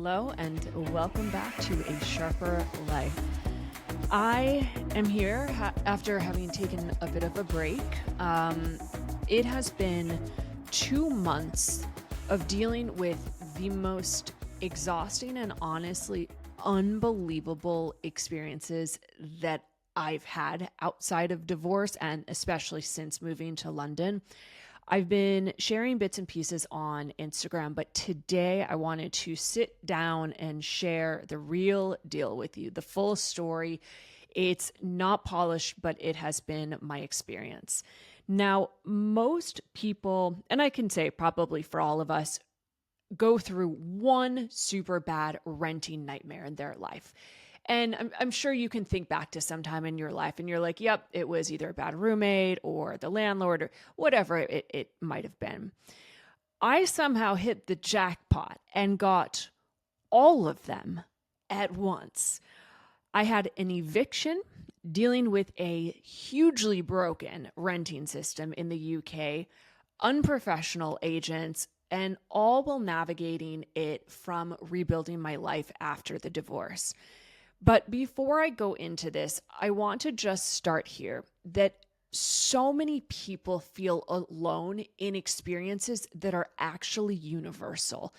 Hello and welcome back to A Sharper Life. I am here after having taken a bit of a break. It has been 2 months of dealing with the most exhausting and honestly unbelievable experiences that I've had outside of divorce and especially since moving to London. I've been sharing bits and pieces on Instagram, but today I wanted to sit down and share the real deal with you, the full story. It's not polished, but it has been my experience. Now, most people, and I can say probably for all of us, go through one super bad renting nightmare in their life. And I'm sure you can think back to some time in your life and you're like, yep, it was either a bad roommate or the landlord or whatever it might have been. I somehow hit the jackpot and got all of them at once. I had an eviction dealing with a hugely broken renting system in the UK, unprofessional agents, and all while navigating it from rebuilding my life after the divorce. But before I go into this, I want to just start here that so many people feel alone in experiences that are actually universal.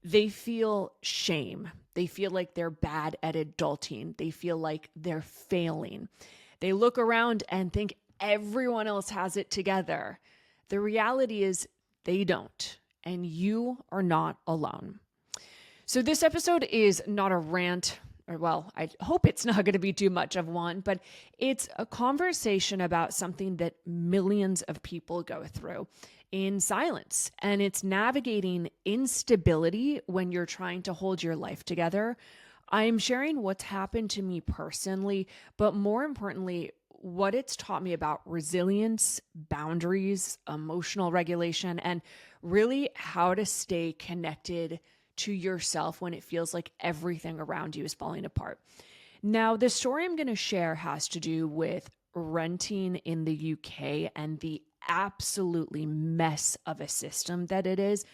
They feel shame. They feel like they're bad at adulting. They feel like they're failing. They look around and think everyone else has it together. The reality is they don't, and you are not alone. So this episode is not a rant. Well, I hope it's not going to be too much of one, but it's a conversation about something that millions of people go through in silence. And it's navigating instability when you're trying to hold your life together. I'm sharing what's happened to me personally, but more importantly, what it's taught me about resilience, boundaries, emotional regulation, and really how to stay connected to yourself when it feels like everything around you is falling apart. Now, the story I'm going to share has to do with renting in the UK and the absolutely mess of a system that it is.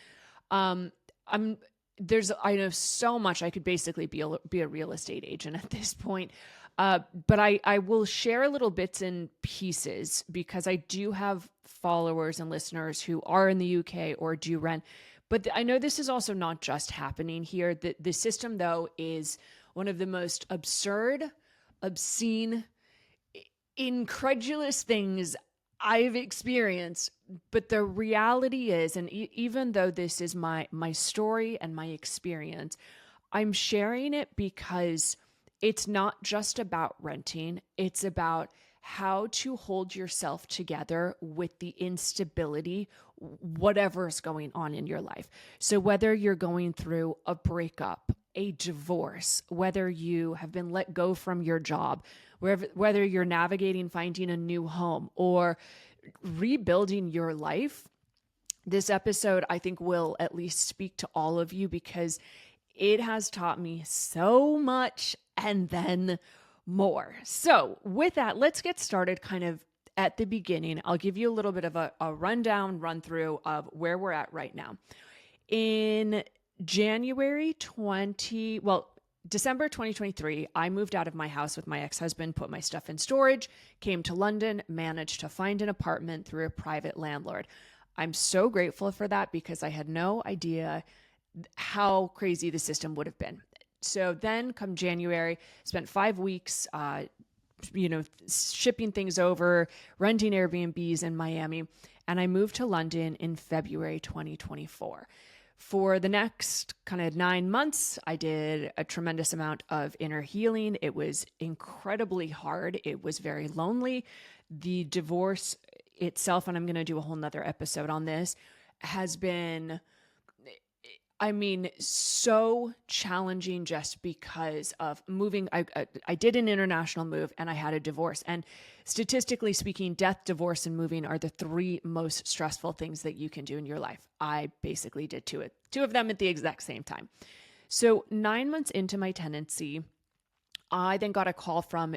I know so much. I could basically be a real estate agent at this point. But I will share little bits and pieces because I do have followers and listeners who are in the UK or do rent. But I know this is also not just happening here. The system, though, is one of the most absurd, obscene, incredulous things I've experienced. But the reality is, and even though this is my story and my experience, I'm sharing it because it's not just about renting. It's about how to hold yourself together with the instability, whatever's going on in your life. So whether you're going through a breakup, a divorce, whether you have been let go from your job, whether you're navigating finding a new home or rebuilding your life, this episode I think will at least speak to all of you because it has taught me so much and then more. So with that, let's get started kind of at the beginning. I'll give you a little bit of a run through of where we're at right now. In December 2023, I moved out of my house with my ex-husband, put my stuff in storage, came to London, managed to find an apartment through a private landlord. I'm so grateful for that because I had no idea how crazy the system would have been. So then come January, spent 5 weeks, shipping things over, renting Airbnbs in Miami. And I moved to London in February 2024. For the next kind of 9 months, I did a tremendous amount of inner healing. It was incredibly hard. It was very lonely. The divorce itself, and I'm going to do a whole nother episode on this, has been so challenging just because of moving. I did an international move and I had a divorce. And statistically speaking, death, divorce, and moving are the three most stressful things that you can do in your life. I basically did two of them at the exact same time. So 9 months into my tenancy, I then got a call from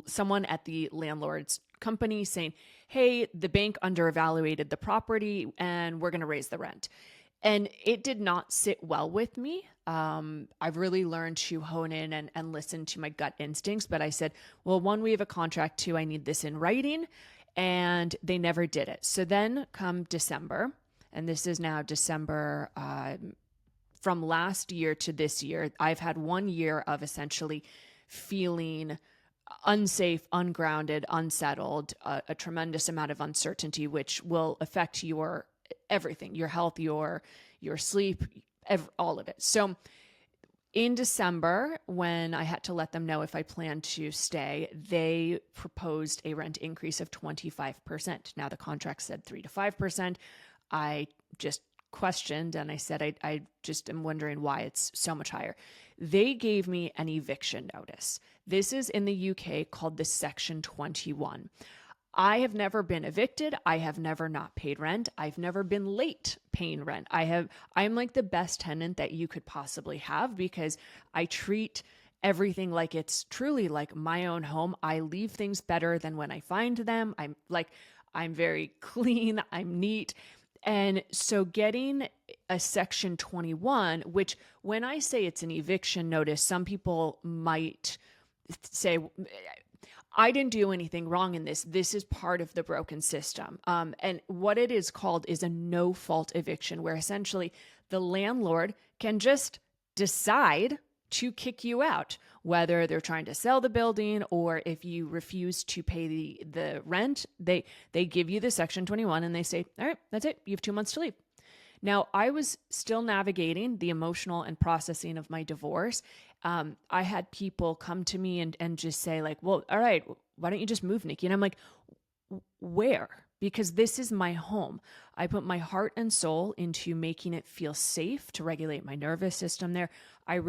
someone at the landlord's company saying, hey, the bank underevaluated the property and we're going to raise the rent. And it did not sit well with me. I've really learned to hone in and listen to my gut instincts. But I said, well, one, we have a contract. Two, I need this in writing. And they never did it. So then come December, and this is now December, from last year to this year, I've had 1 year of essentially feeling unsafe, ungrounded, unsettled, a tremendous amount of uncertainty, which will affect your everything, your health, your sleep, all of it. So in December, when I had to let them know if I planned to stay, they proposed a rent increase of 25%. Now the contract said 3 to 5%. I just questioned and I said, I just am wondering why it's so much higher. They gave me an eviction notice. This is in the UK called the Section 21. I have never been evicted. I have never not paid rent. I've never been late paying rent. I'm like the best tenant that you could possibly have because I treat everything like it's truly like my own home. I leave things better than when I find them. I'm very clean. I'm neat. And so getting a Section 21, which when I say it's an eviction notice, some people might say, I didn't do anything wrong in this. This is part of the broken system. And what it is called is a no-fault eviction, where essentially the landlord can just decide to kick you out, whether they're trying to sell the building or if you refuse to pay the rent, they give you the Section 21 and they say, all right, that's it. You have 2 months to leave. Now, I was still navigating the emotional and processing of my divorce. I had people come to me and just say like, well, all right, why don't you just move, Nikki? And I'm like, where? Because this is my home. I put my heart and soul into making it feel safe to regulate my nervous system there. I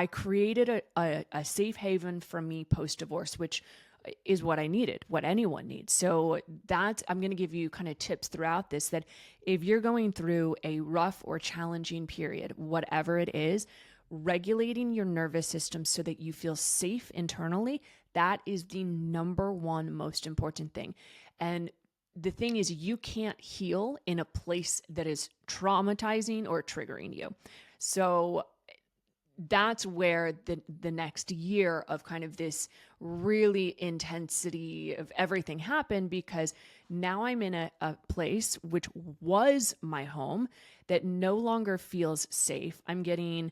created a safe haven for me post-divorce, which is what I needed, what anyone needs. So I'm going to give you kind of tips throughout this, that if you're going through a rough or challenging period, whatever it is, regulating your nervous system so that you feel safe internally, that is the number one most important thing. And the thing is, you can't heal in a place that is traumatizing or triggering you. So that's where the next year of kind of this really intensity of everything happened, because now I'm in a place which was my home that no longer feels safe. I'm getting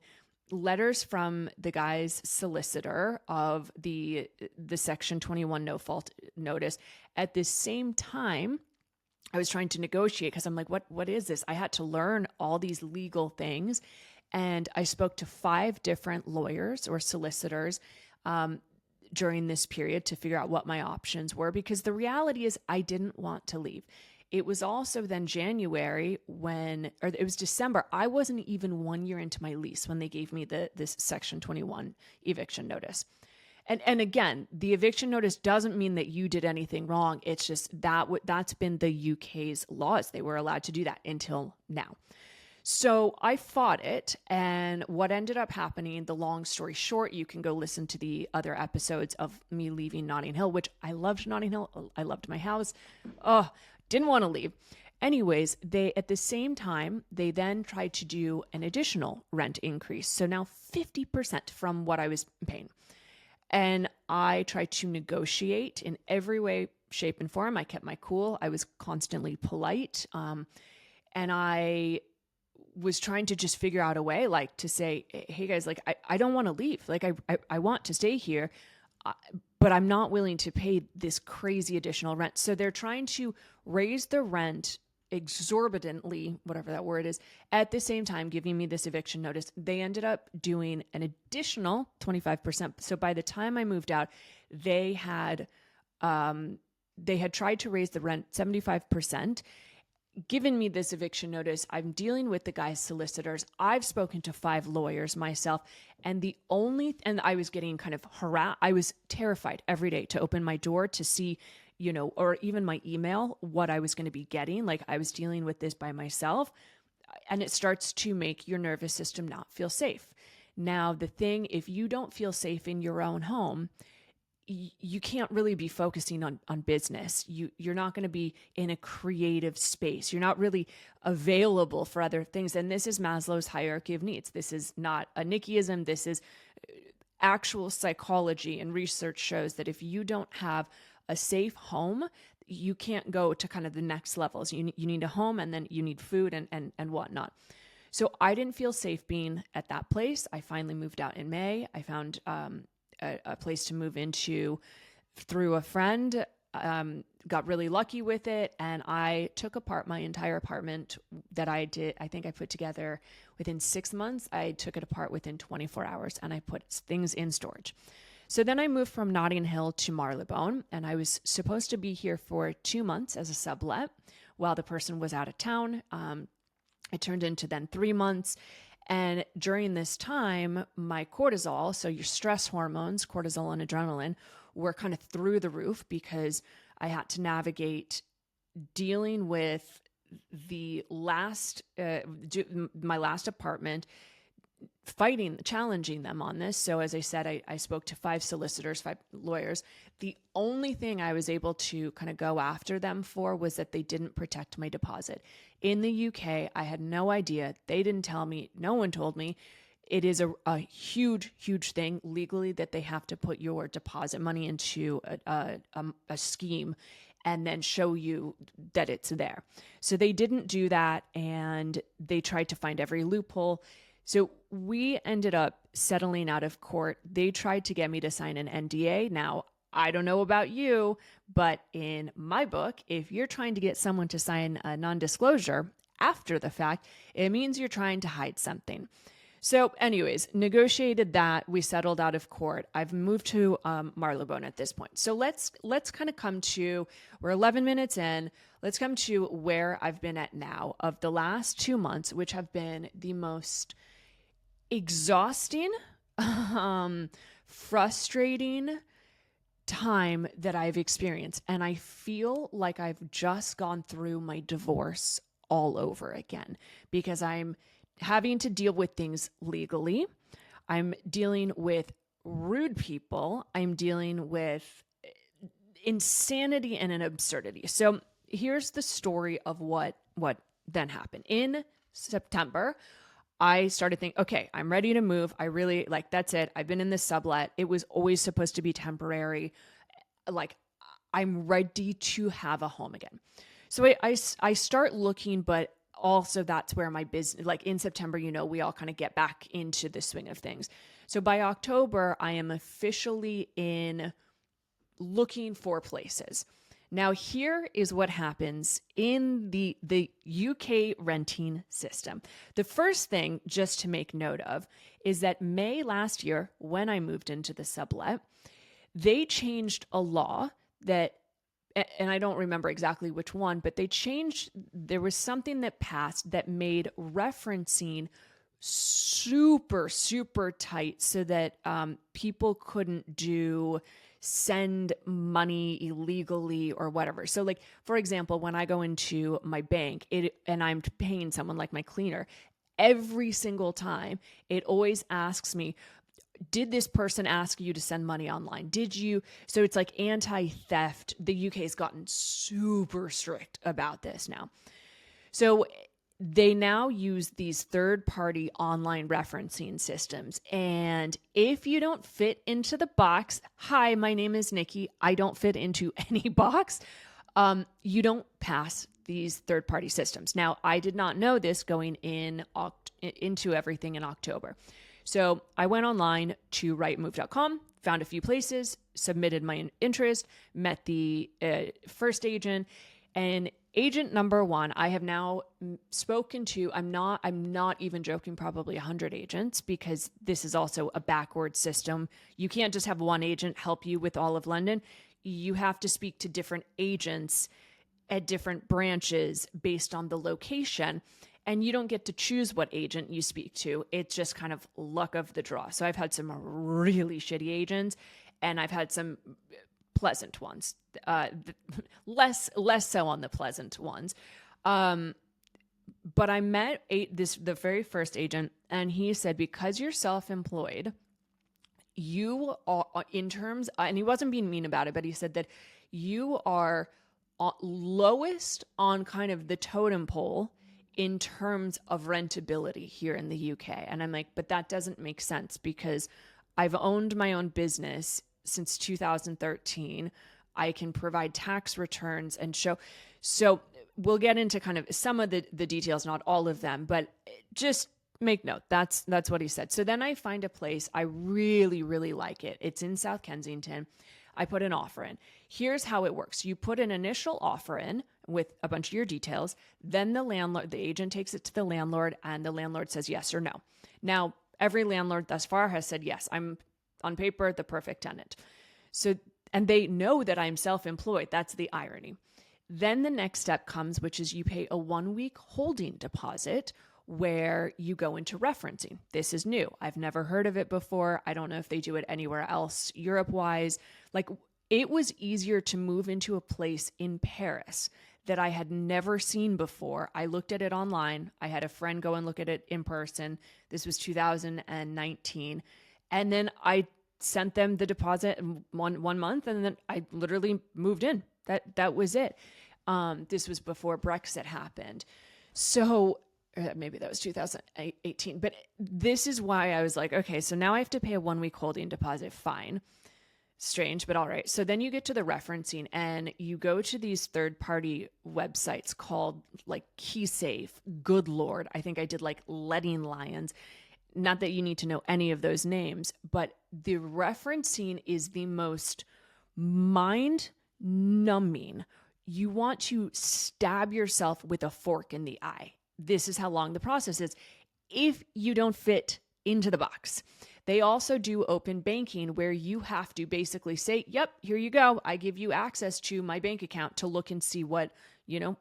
letters from the guy's solicitor of the Section 21 no fault notice. At the same time, I was trying to negotiate because I'm like, what is this? I had to learn all these legal things. And I spoke to 5 different lawyers or solicitors during this period to figure out what my options were, because the reality is I didn't want to leave. It was also then January or it was December. I wasn't even 1 year into my lease when they gave me this Section 21 eviction notice. And again, the eviction notice doesn't mean that you did anything wrong. It's just that's been the UK's laws. They were allowed to do that until now. So I fought it, and what ended up happening, the long story short, you can go listen to the other episodes of me leaving Notting Hill, which I loved Notting Hill. I loved my house. Oh, didn't want to leave. Anyways, at the same time, they then tried to do an additional rent increase. So now 50% from what I was paying. And I tried to negotiate in every way, shape, and form. I kept my cool. I was constantly polite. And I was trying to just figure out a way, like, to say, hey guys, like, I don't want to leave. Like, I want to stay here, but I'm not willing to pay this crazy additional rent. So they're trying to raise the rent exorbitantly, whatever that word is, at the same time giving me this eviction notice. They ended up doing an additional 25%. So by the time I moved out, they had tried to raise the rent 75%. Given me this eviction notice, I'm dealing with the guy's solicitors. I've spoken to 5 lawyers myself, and I was getting kind of harassed. I was terrified every day to open my door to see, or even my email, what I was going to be getting. Like, I was dealing with this by myself, and it starts to make your nervous system not feel safe. Now, the thing, if you don't feel safe in your own home, you can't really be focusing on business. You're not going to be in a creative space. You're not really available for other things. And this is Maslow's hierarchy of needs. This is not a Nikkiism. This is actual psychology, and research shows that if you don't have a safe home, you can't go to kind of the next levels. You need a home, and then you need food and whatnot. So I didn't feel safe being at that place. I finally moved out in May. I found a place to move into through a friend, got really lucky with it. And I took apart my entire apartment that I did. I think I put together within 6 months. I took it apart within 24 hours and I put things in storage. So then I moved from Notting Hill to Marylebone, and I was supposed to be here for 2 months as a sublet while the person was out of town. It turned into then 3 months. And during this time, my cortisol, so your stress hormones, cortisol and adrenaline, were kind of through the roof because I had to navigate dealing with my last apartment, challenging them on this. So as I said, I spoke to 5 solicitors, 5 lawyers. The only thing I was able to kind of go after them for was that they didn't protect my deposit. In the UK, I had no idea. They didn't tell me. No one told me. It is a huge, huge thing legally that they have to put your deposit money into a scheme and then show you that it's there. So they didn't do that, and they tried to find every loophole. So we ended up settling out of court. They tried to get me to sign an NDA. Now, I don't know about you, but in my book, if you're trying to get someone to sign a non-disclosure after the fact, it means you're trying to hide something. So anyways, negotiated that. We settled out of court. I've moved to Marylebone at this point. So let's kind of come to, we're 11 minutes in. Let's come to where I've been at now of the last 2 months, which have been the most exhausting, frustrating time that I've experienced. And I feel like I've just gone through my divorce all over again because I'm having to deal with things legally. I'm dealing with rude people. I'm dealing with insanity and an absurdity. So here's the story of what then happened. In September, I started thinking, okay, I'm ready to move. I really that's it. I've been in this sublet. It was always supposed to be temporary. I'm ready to have a home again. So I start looking, but also that's where my business, in September, we all kind of get back into the swing of things. So by October, I am officially in looking for places. Now, here is what happens in the UK renting system. The first thing just to make note of is that May last year, when I moved into the sublet, they changed a law that, and I don't remember exactly which one, but there was something that passed that made referencing super, super tight so that people couldn't send money illegally or whatever. So for example, when I go into my bank and I'm paying someone like my cleaner, every single time it always asks me, did this person ask you to send money online? Did you? So it's like anti-theft. The UK has gotten super strict about this now. So they now use these third-party online referencing systems. And if you don't fit into the box, hi, my name is Nikki, I don't fit into any box, you don't pass these third-party systems. Now, I did not know this going into everything in October. So I went online to rightmove.com, found a few places, submitted my interest, met the first agent, and agent number 1, I have now spoken to, I'm not even joking, probably 100 agents, because this is also a backward system. You can't just have one agent help you with all of London. You have to speak to different agents at different branches based on the location. And you don't get to choose what agent you speak to. It's just kind of luck of the draw. So I've had some really shitty agents, and I've had some pleasant ones, less so on the pleasant ones. But I met the very first agent, and he said, because you're self-employed, you are in terms, and he wasn't being mean about it, but he said that you are lowest on kind of the totem pole in terms of rentability here in the UK. And I'm like, but that doesn't make sense because I've owned my own business since 2013. I can provide tax returns and show. So we'll get into kind of some of the details, not all of them, but just make note. That's what he said. So then I find a place. I really, really like it. It's in South Kensington. I put an offer in. Here's how it works. You put an initial offer in with a bunch of your details. Then the agent takes it to the landlord, and the landlord says yes or no. Now, every landlord thus far has said, yes, I'm on paper the perfect tenant. So, and they know that I'm self-employed. That's the irony. Then the next step comes, which is you pay a 1-week holding deposit where you go into referencing. This is new. I've never heard of it before. I don't know if they do it anywhere else Europe-wise. Like, it was easier to move into a place in Paris that I had never seen before. I looked at it online. I had a friend go and look at it in person. This was 2019. And then I sent them the deposit in one month, and then I literally moved in. That was it. This was before Brexit happened. So maybe that was 2018. But this is why I was like, okay, so now I have to pay a 1-week holding deposit. Fine. Strange, but all right. So then you get to the referencing and you go to these third-party websites called like KeySafe, Good Lord. I think I did like Letting Lions. Not that you need to know any of those names, but the referencing is the most mind-numbing. You want to stab yourself with a fork in the eye. This is how long the process is if you don't fit into the box. They also do open banking where you have to basically say, yep, here you go. I give you access to my bank account to look and see what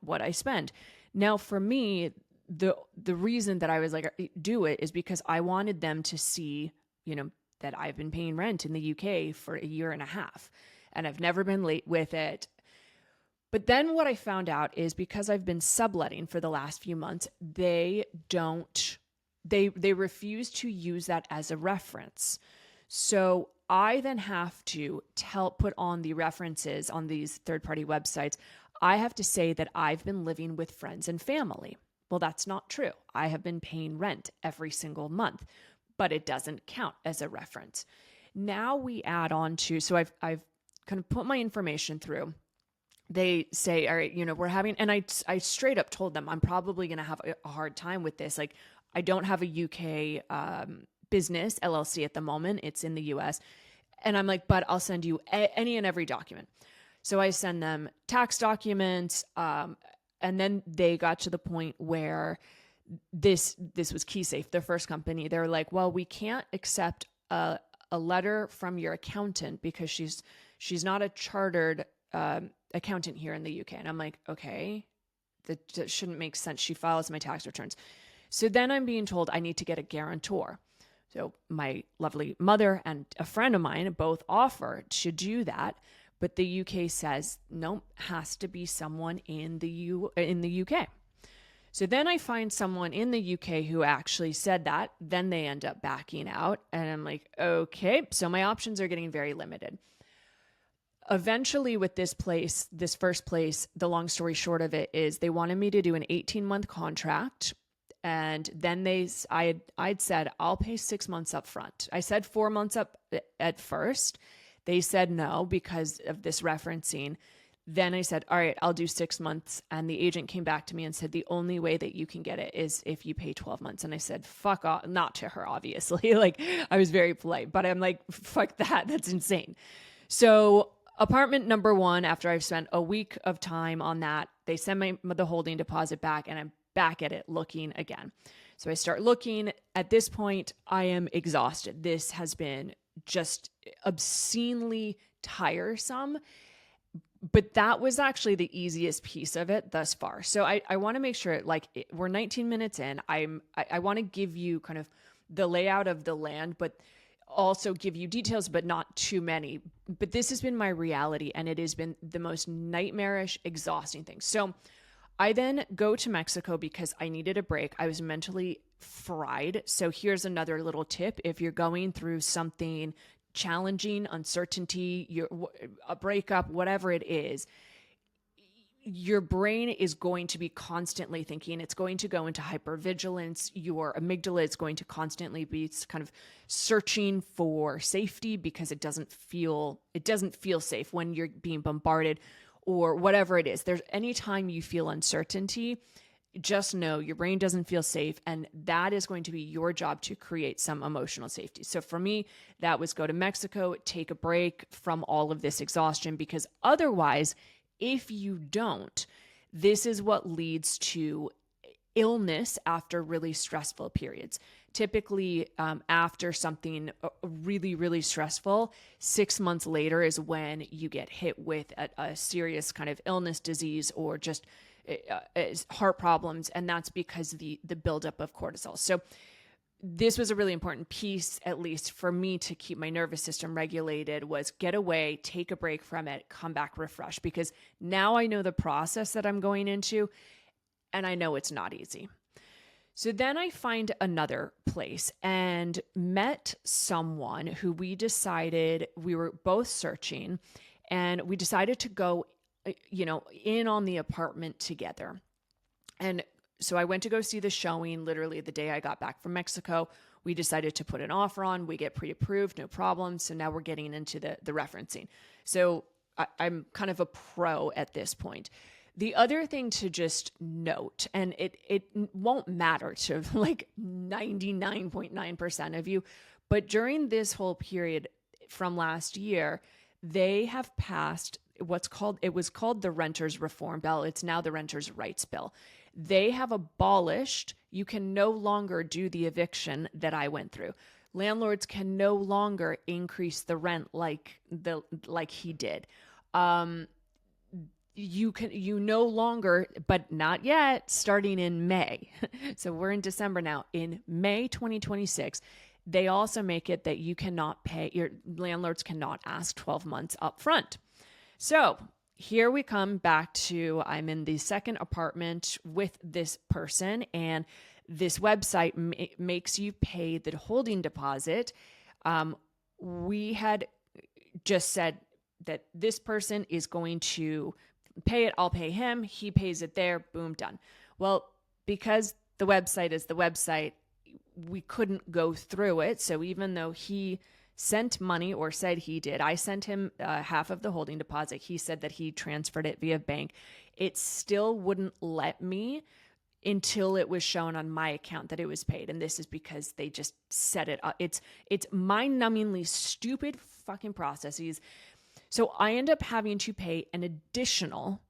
I spend. Now, for me, the reason that I was like, do it is because I wanted them to see, that I've been paying rent in the UK for a year and a half and I've never been late with it. But then what I found out is because I've been subletting for the last few months, they refuse to use that as a reference. So I then have to put on the references on these third-party websites. I have to say that I've been living with friends and family. Well, that's not true. I have been paying rent every single month, but it doesn't count as a reference. Now we add on to, so I've kind of put my information through. They say, all right, we're having, and I straight up told them I'm probably going to have a hard time with this. Like, I don't have a UK business LLC at the moment. It's in the US. And I'm like, but I'll send you any and every document. So I send them tax documents. And then they got to the point where this was KeySafe, their first company. They're like, well, we can't accept a letter from your accountant because she's not a chartered accountant here in the UK. And I'm like, okay, that shouldn't make sense. She files my tax returns. So then I'm being told I need to get a guarantor. So my lovely mother and a friend of mine both offer to do that, but the UK says, nope, has to be someone in the UK. So then I find someone in the UK who actually said that. Then they end up backing out. And I'm like, okay, so my options are getting very limited. Eventually with this first place, the long story short of it is they wanted me to do an 18-month contract. And then I'd said, I'll pay 6 months up front. I said 4 months up at first. They said no because of this referencing. Then I said, all right, I'll do 6 months. And the agent came back to me and said, the only way that you can get it is if you pay 12 months. And I said, fuck off. Not to her, obviously. Like, I was very polite, but I'm like, fuck that. That's insane. So apartment number 1, after I've spent a week of time on that, they send me the holding deposit back and I'm back at it looking again. So I start looking. At this point, I am exhausted. This has been just obscenely tiresome, but that was actually the easiest piece of it thus far. So I want to make sure, like, we're 19 minutes in. I want to give you kind of the layout of the land, but also give you details, but not too many. But this has been my reality, and it has been the most nightmarish, exhausting thing. So I then go to Mexico because I needed a break. I was mentally fried. So here's another little tip. If you're going through something challenging, uncertainty, a breakup, whatever it is, your brain is going to be constantly thinking. It's going to go into hypervigilance. Your amygdala is going to constantly be kind of searching for safety because it doesn't feel safe when you're being bombarded or whatever it is. There's anytime you feel uncertainty, just know your brain doesn't feel safe, and that is going to be your job to create some emotional safety. So for me, that was go to Mexico, take a break from all of this exhaustion, because otherwise, if you don't, this is what leads to illness after really stressful periods. Typically, after something really, really stressful, 6 months later is when you get hit with a serious kind of illness, disease, or just heart problems. And that's because the buildup of cortisol. So this was a really important piece, at least for me, to keep my nervous system regulated, was get away, take a break from it, come back refreshed, because now I know the process that I'm going into, and I know it's not easy. So then I find another place and met someone who we were both searching, and we decided to go, in on the apartment together. And so I went to go see the showing literally the day I got back from Mexico. We decided to put an offer on. We get pre-approved, no problem. So now we're getting into the referencing. So I'm kind of a pro at this point. The other thing to just note, and it won't matter to like 99.9% of you, but during this whole period from last year, they have passed it was called the Renters Reform Bill. It's now the Renters Rights Bill. They have abolished, you can no longer do the eviction that I went through. Landlords can no longer increase the rent like he did. You no longer, but not yet, starting in May. So we're in December now. In May 2026, they also make it that you cannot pay, your landlords cannot ask 12 months up front. So here we come back to, I'm in the second apartment with this person, and this website makes you pay the holding deposit. We had just said that this person is going to pay it. I'll pay him. He pays it there. Boom, done. Well, because the website is the website, we couldn't go through it. So even though he sent money, or said he did, I sent him half of the holding deposit. He said that he transferred it via bank. It still wouldn't let me until it was shown on my account that it was paid. And this is because they just set it up. It's mind-numbingly stupid fucking processes. So I end up having to pay an additional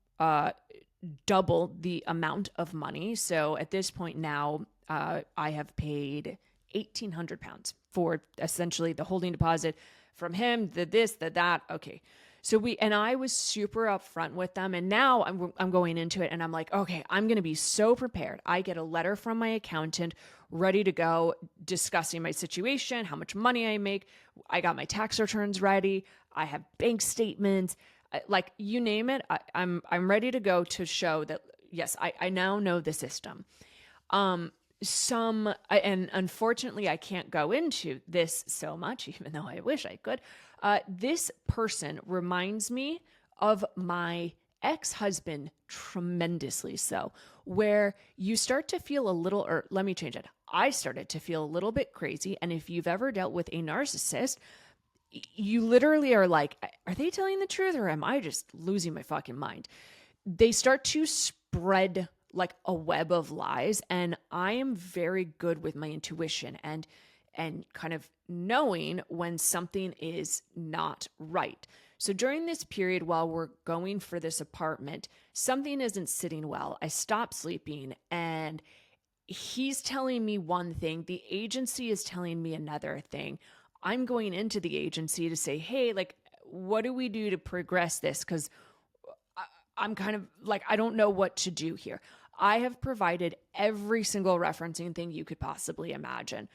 double the amount of money. So at this point now, I have paid £1,800 for essentially the holding deposit from him, the this, the that. Okay. So I was super upfront with them, and now I'm going into it and I'm like, okay, I'm going to be so prepared. I get a letter from my accountant ready to go, discussing my situation, how much money I make. I got my tax returns ready. I have bank statements, like you name it. I'm ready to go to show that, yes, I now know the system. And unfortunately, I can't go into this so much, even though I wish I could. This person reminds me of my ex-husband tremendously so, where you start to feel let me change it. I started to feel a little bit crazy. And if you've ever dealt with a narcissist, you literally are like, are they telling the truth, or am I just losing my fucking mind? They start to spread like a web of lies. And I am very good with my intuition and kind of knowing when something is not right. So during this period, while we're going for this apartment, something isn't sitting well. I stop sleeping, and he's telling me one thing. The agency is telling me another thing. I'm going into the agency to say, hey, like, what do we do to progress this? Because I'm kind of like, I don't know what to do here. I have provided every single referencing thing you could possibly imagine.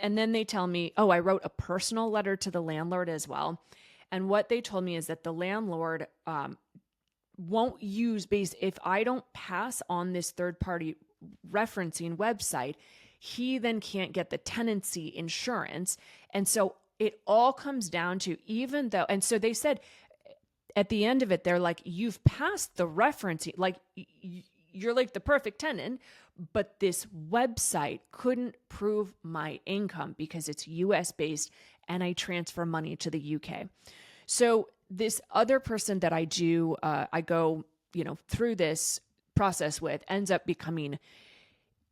And then they tell me, oh, I wrote a personal letter to the landlord as well. And what they told me is that the landlord won't use if I don't pass on this third-party referencing website, he then can't get the tenancy insurance. And so it all comes down to, even though, and so they said at the end of it, they're like, you've passed the referencing, like you're like the perfect tenant, but this website couldn't prove my income because it's US based and I transfer money to the UK. So this other person that I go, through this process with ends up becoming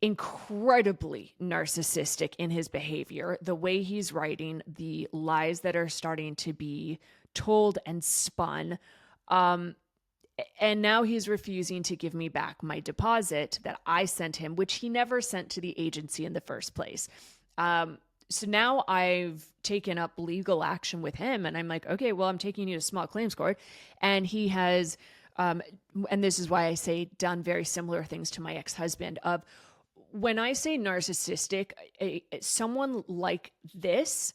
incredibly narcissistic in his behavior, the way he's writing, the lies that are starting to be told and spun. And now he's refusing to give me back my deposit that I sent him, which he never sent to the agency in the first place. So now I've taken up legal action with him, and I'm like, okay, well, I'm taking you to small claims court. And he has, and this is why I say done very similar things to my ex-husband. Of when I say narcissistic, someone like this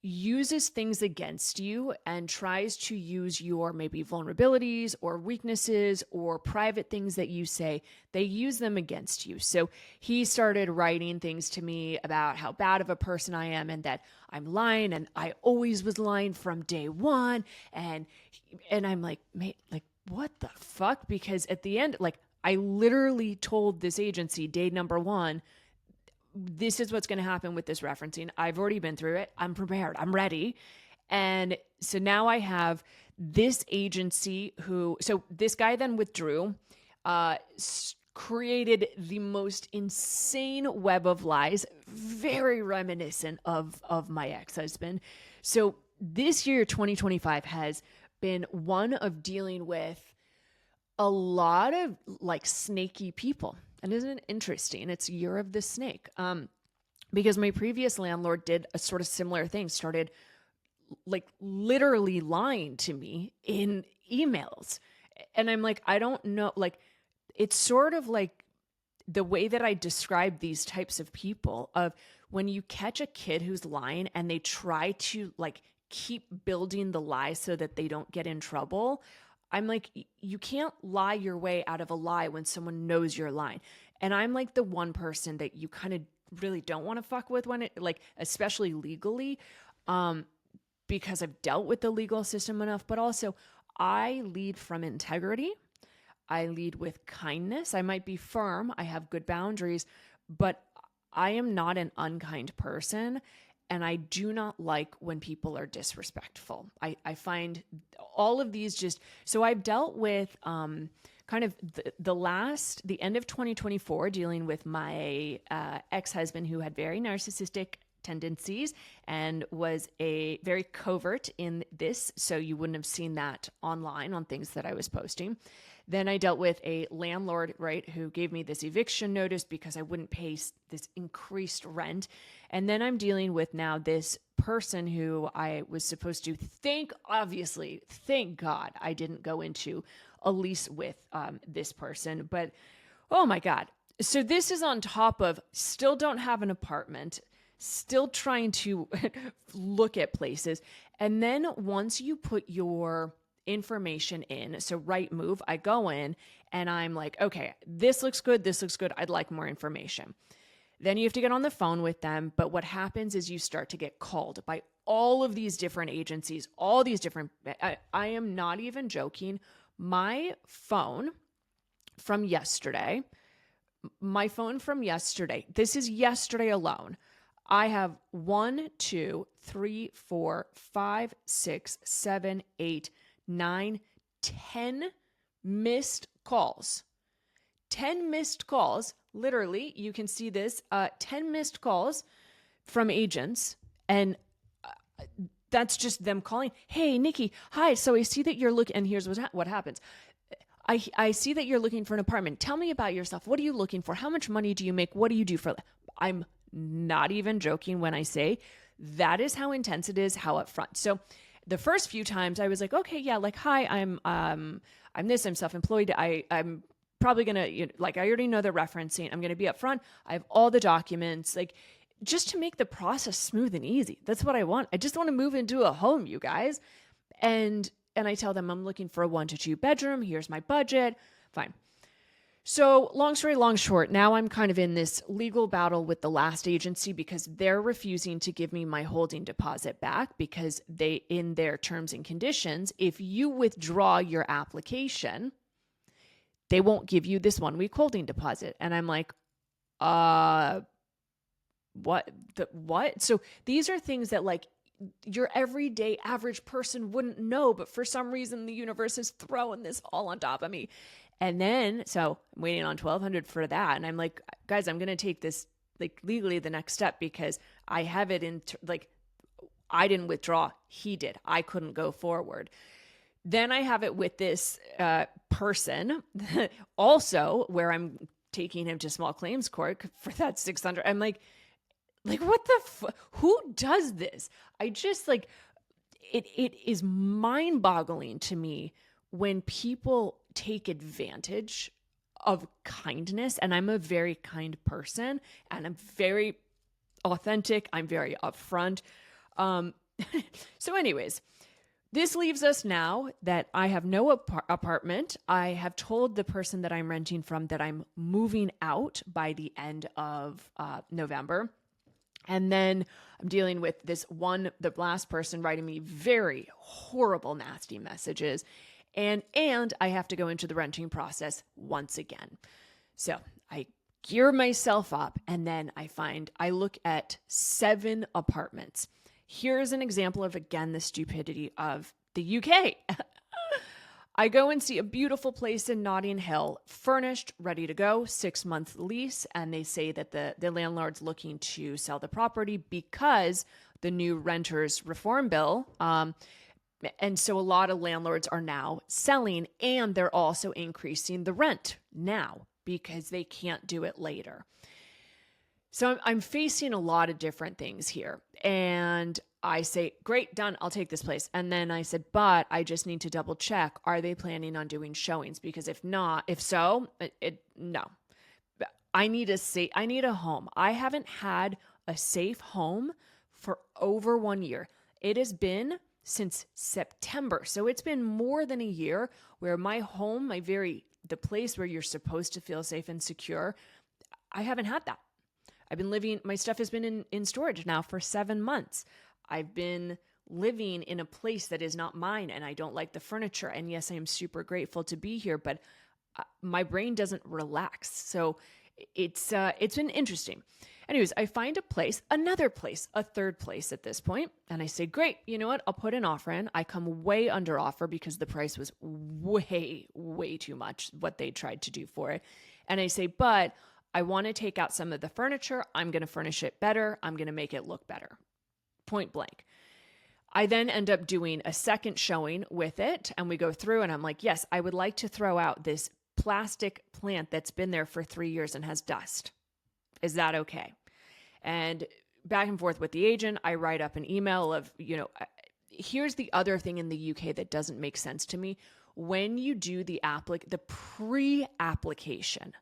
uses things against you and tries to use your maybe vulnerabilities or weaknesses or private things that you say, they use them against you. So he started writing things to me about how bad of a person I am and that I'm lying, and I always was lying from day one. And I'm like, mate, like, what the fuck? Because at the end, like, I literally told this agency day number one, this is what's going to happen with this referencing. I've already been through it. I'm prepared. I'm ready. And so now I have this agency so this guy then withdrew, created the most insane web of lies, very reminiscent of my ex-husband. So this year, 2025, has been one of dealing with a lot of like snaky people. And isn't it interesting? It's year of the snake. Because my previous landlord did a sort of similar thing, started like literally lying to me in emails. And I'm like, I don't know, like, it's sort of like the way that I describe these types of people, of when you catch a kid who's lying and they try to like keep building the lie so that they don't get in trouble. I'm like, you can't lie your way out of a lie when someone knows you're lying. And I'm like the one person that you kind of really don't want to fuck with when it, like, especially legally, because I've dealt with the legal system enough, but also I lead from integrity. I lead with kindness. I might be firm. I have good boundaries, but I am not an unkind person. And I do not like when people are disrespectful. I find all of these so I've dealt with kind of the end of 2024, dealing with my ex-husband who had very narcissistic tendencies and was a very covert in this. So you wouldn't have seen that online on things that I was posting. Then I dealt with a landlord, right, who gave me this eviction notice because I wouldn't pay this increased rent. And then I'm dealing with now this person who I was supposed to thank God I didn't go into a lease with this person. But oh my God. So this is on top of still don't have an apartment, still trying to look at places. And then once you put your information in, so Rightmove, I go in and I'm like, okay, this looks good. I'd like more information. Then you have to get on the phone with them. But what happens is you start to get called by all of these different agencies, all these different, I am not even joking. My phone from yesterday, this is yesterday alone. I have 1, 2, 3, 4, 5, 6, 7, 8, 9, 10 missed calls. 10 missed calls. Literally, you can see this, 10 missed calls from agents. And that's just them calling. Hey, Nikki, hi. So I see that you're looking, and here's what happens. I see that you're looking for an apartment. Tell me about yourself. What are you looking for? How much money do you make? What do you do for? I'm not even joking when I say that is how intense it is, how upfront. So the first few times I was like, okay, yeah, like, hi, I'm self-employed. I'm probably gonna, I already know the referencing. I'm gonna be upfront. I have all the documents, like, just to make the process smooth and easy. That's what I want. I just want to move into a home, you guys. And I tell them I'm looking for a 1 to 2 bedroom. Here's my budget. Fine. So, long story long short, now I'm kind of in this legal battle with the last agency because they're refusing to give me my holding deposit back because they, in their terms and conditions, if you withdraw your application, they won't give you this 1 week holding deposit. And I'm like, uh, what? So these are things that like your everyday average person wouldn't know, but for some reason the universe is throwing this all on top of me. And then, so I'm waiting on 1200 for that. And I'm like, guys, I'm going to take this like legally the next step because I have it in like, I didn't withdraw. He did. I couldn't go forward. Then I have it with this person also where I'm taking him to small claims court for that 600. I'm like what the who does this? I just like it is mind boggling to me when people take advantage of kindness. And I'm a very kind person and I'm very authentic. I'm very upfront. So anyways, this leaves us now that I have no apartment. I have told the person that I'm renting from that I'm moving out by the end of November. And then I'm dealing with the last person writing me very horrible, nasty messages. And I have to go into the renting process once again. So I gear myself up and then I look at 7 apartments. Here's an example of, again, the stupidity of the UK. I go and see a beautiful place in Notting Hill, furnished, ready to go, 6-month lease. And they say that the landlord's looking to sell the property because the new renters reform bill. And so a lot of landlords are now selling and they're also increasing the rent now because they can't do it later. So I'm facing a lot of different things here. And I say, great, done, I'll take this place. And then I said, but I just need to double check. Are they planning on doing showings? Because if so, no. I need a home. I haven't had a safe home for over 1 year. It has been since September. So it's been more than a year where my home, the place where you're supposed to feel safe and secure, I haven't had that. My stuff has been in storage now for 7 months. I've been living in a place that is not mine and I don't like the furniture. And yes, I am super grateful to be here, but my brain doesn't relax. So it's been interesting. Anyways, I find another place, a third place at this point, and I say, great, you know what? I'll put an offer in. I come way under offer because the price was way, way too much what they tried to do for it. And I say, but I want to take out some of the furniture. I'm going to furnish it better. I'm going to make it look better. Point blank. I then end up doing a second showing with it and we go through and I'm like, yes, I would like to throw out this plastic plant that's been there for 3 years and has dust. Is that okay? And back and forth with the agent, I write up an email of, here's the other thing in the UK that doesn't make sense to me. When you do the pre-application,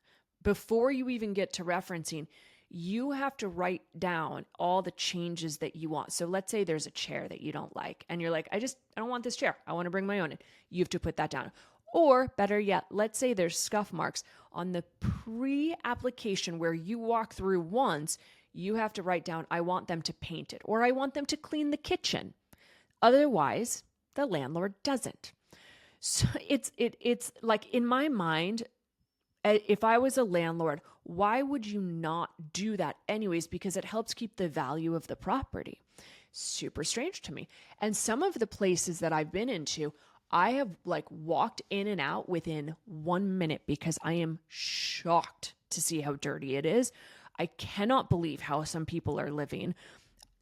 before you even get to referencing, you have to write down all the changes that you want. So let's say there's a chair that you don't like and you're like, I don't want this chair. I want to bring my own in. You have to put that down. Or better yet, let's say there's scuff marks on the pre-application where you walk through once, you have to write down, I want them to paint it or I want them to clean the kitchen. Otherwise, the landlord doesn't. So it's like in my mind, if I was a landlord, why would you not do that anyways? Because it helps keep the value of the property. Super strange to me. And some of the places that I've been into, I have walked in and out within 1 minute because I am shocked to see how dirty it is. I cannot believe how some people are living.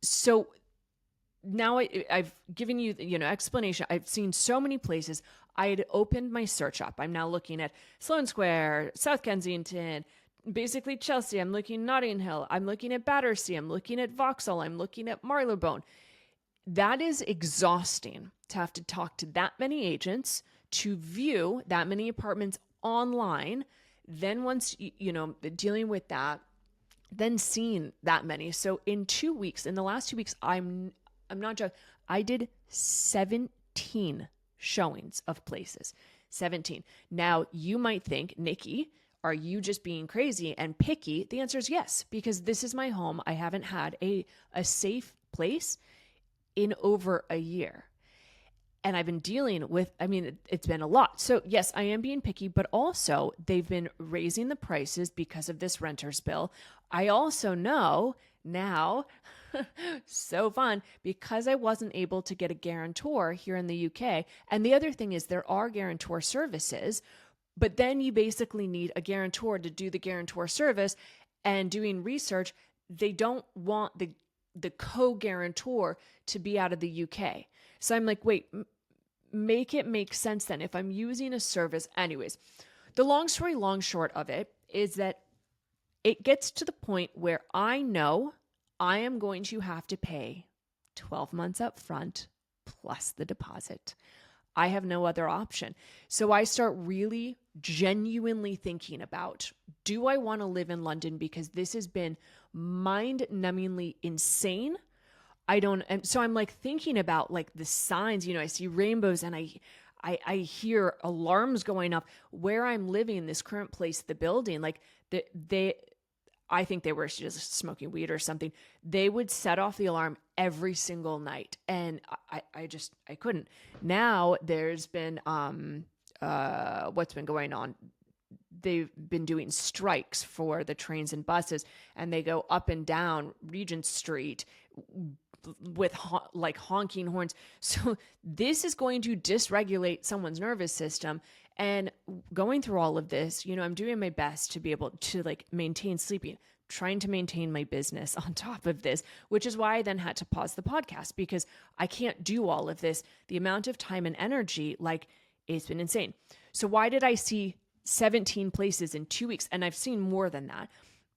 So now I've given you, explanation. I've seen so many places. I had opened my search up. I'm now looking at Sloane Square, South Kensington, basically Chelsea. I'm looking Notting Hill. I'm looking at Battersea. I'm looking at Vauxhall. I'm looking at Marylebone. That is exhausting to have to talk to that many agents, to view that many apartments online. Then once, dealing with that, then seeing that many. So in the last 2 weeks, I'm not joking. I did 17 showings of places. 17. Now you might think, Nikki, are you just being crazy and picky? The answer is yes, because this is my home. I haven't had a safe place in over a year. And I've been dealing with, it's been a lot. So yes, I am being picky, but also they've been raising the prices because of this renter's bill. I also know now, so fun, because I wasn't able to get a guarantor here in the UK. And the other thing is there are guarantor services, but then you basically need a guarantor to do the guarantor service. And doing research, they don't want the co-guarantor to be out of the UK. So I'm like, wait, make it make sense then if I'm using a service. Anyways, the long story, long short of it is that it gets to the point where I know I am going to have to pay 12 months up front plus the deposit. I have no other option. So I start really genuinely thinking about, do I want to live in London? Because this has been mind-numbingly insane. And so I'm like thinking about like the signs, I see rainbows and I hear alarms going off where I'm living in this current place, the building, like I think they were just smoking weed or something. They would set off the alarm every single night. And I couldn't. Now there's been, what's been going on? They've been doing strikes for the trains and buses, and they go up and down Regent Street with honking horns. So this is going to dysregulate someone's nervous system. And going through all of this, I'm doing my best to be able to like maintain sleeping, trying to maintain my business on top of this, which is why I then had to pause the podcast because I can't do all of this. The amount of time and energy, like, it's been insane. So why did I see 17 places in 2 weeks? And I've seen more than that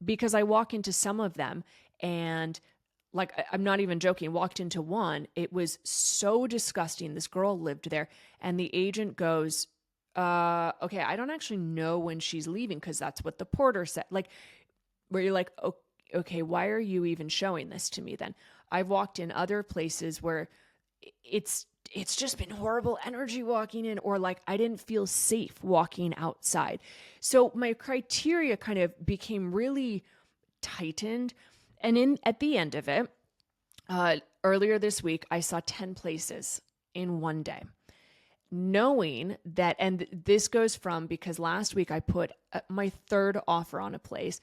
because I walk into some of them and like, I'm not even joking, walked into one. It was so disgusting. This girl lived there and the agent goes, okay, I don't actually know when she's leaving because that's what the porter said. Like, where you're like, okay, why are you even showing this to me then? I've walked in other places where it's just been horrible energy walking in, or like I didn't feel safe walking outside. So my criteria kind of became really tightened. And at the end of it, earlier this week, I saw 10 places in one day. Knowing that, and this goes from, because last week I put my third offer on a place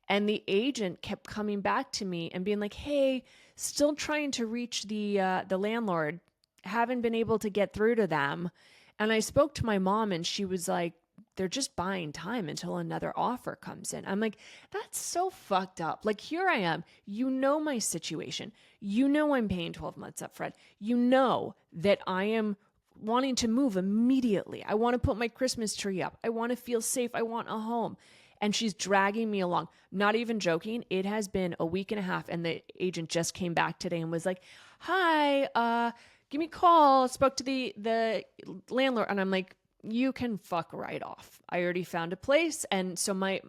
and the agent kept coming back to me and being like, hey, still trying to reach the landlord, haven't been able to get through to them. And I spoke to my mom and she was like, they're just buying time until another offer comes in. I'm like, that's so fucked up. Like, here I am, my situation, I'm paying 12 months up front. That I am wanting to move immediately. I want to put my Christmas tree up. I want to feel safe. I want a home. And she's dragging me along. Not even joking. It has been a week and a half. And the agent just came back today and was like, hi, give me a call. Spoke to the landlord. And I'm like, you can fuck right off. I already found a place. And so my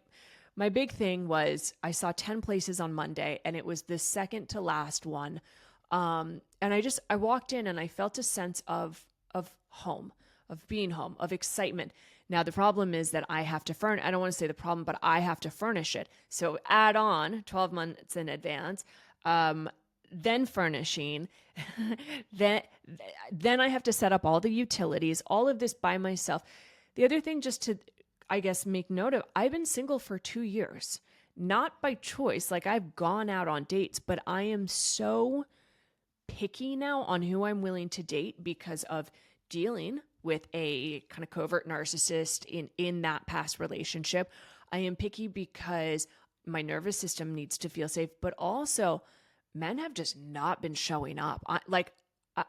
big thing was I saw 10 places on Monday and it was the second to last one. And I walked in and I felt a sense of home, of being home, of excitement. Now, the problem is that I have to I don't want to say the problem, but I have to furnish it. So add on 12 months in advance, then furnishing, then I have to set up all the utilities, all of this by myself. The other thing, just to, I guess, make note of, I've been single for 2 years, not by choice. Like, I've gone out on dates, but I am so picky now on who I'm willing to date because of dealing with a kind of covert narcissist in that past relationship. I am picky because my nervous system needs to feel safe, but also men have just not been showing up.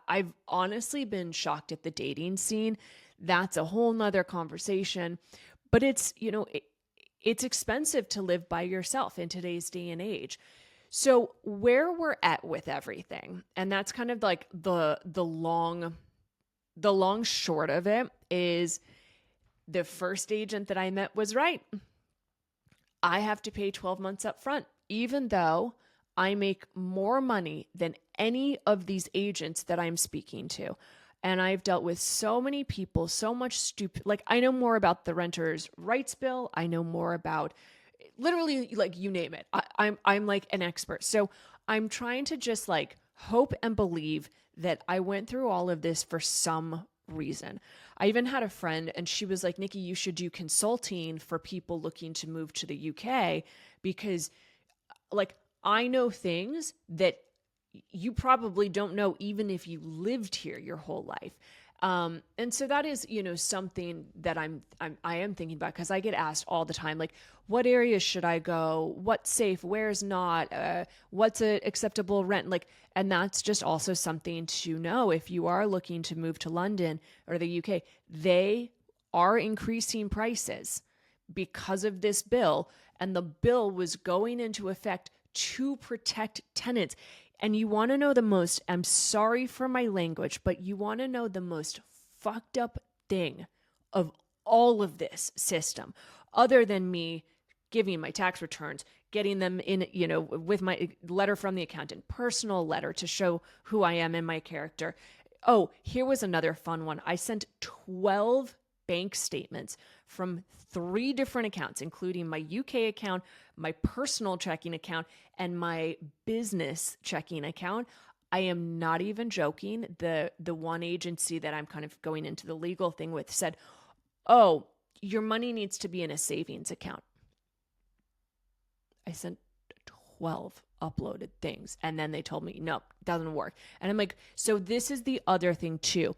I've honestly been shocked at the dating scene. That's a whole nother conversation, but it's expensive to live by yourself in today's day and age. So where we're at with everything, and that's kind of like the long short of it, is the first agent that I met was right. I have to pay 12 months up front, even though I make more money than any of these agents that I'm speaking to. And I've dealt with so many people, so much stupid, like I know more about the renter's rights bill. I know more about literally like you name it. I'm like an expert. So I'm trying to just like hope and believe that I went through all of this for some reason. I even had a friend and she was like, Nikki, you should do consulting for people looking to move to the UK because like I know things that you probably don't know even if you lived here your whole life. And so that is, something that I am thinking about because I get asked all the time, like, what areas should I go? What's safe? Where's not? What's an acceptable rent? Like, and that's just also something to know if you are looking to move to London or the UK, they are increasing prices because of this bill. And the bill was going into effect to protect tenants. And you want to know the most, I'm sorry for my language, but you want to know the most fucked up thing of all of this system, other than me giving my tax returns, getting them in, with my letter from the accountant, personal letter to show who I am and my character. Oh, here was another fun one. I sent 12 bank statements from 3 different accounts, including my UK account, my personal checking account, and my business checking account. I am not even joking. The one agency that I'm kind of going into the legal thing with said, oh, your money needs to be in a savings account. I sent 12 uploaded things. And then they told me, no, it doesn't work. And I'm like, so this is the other thing too.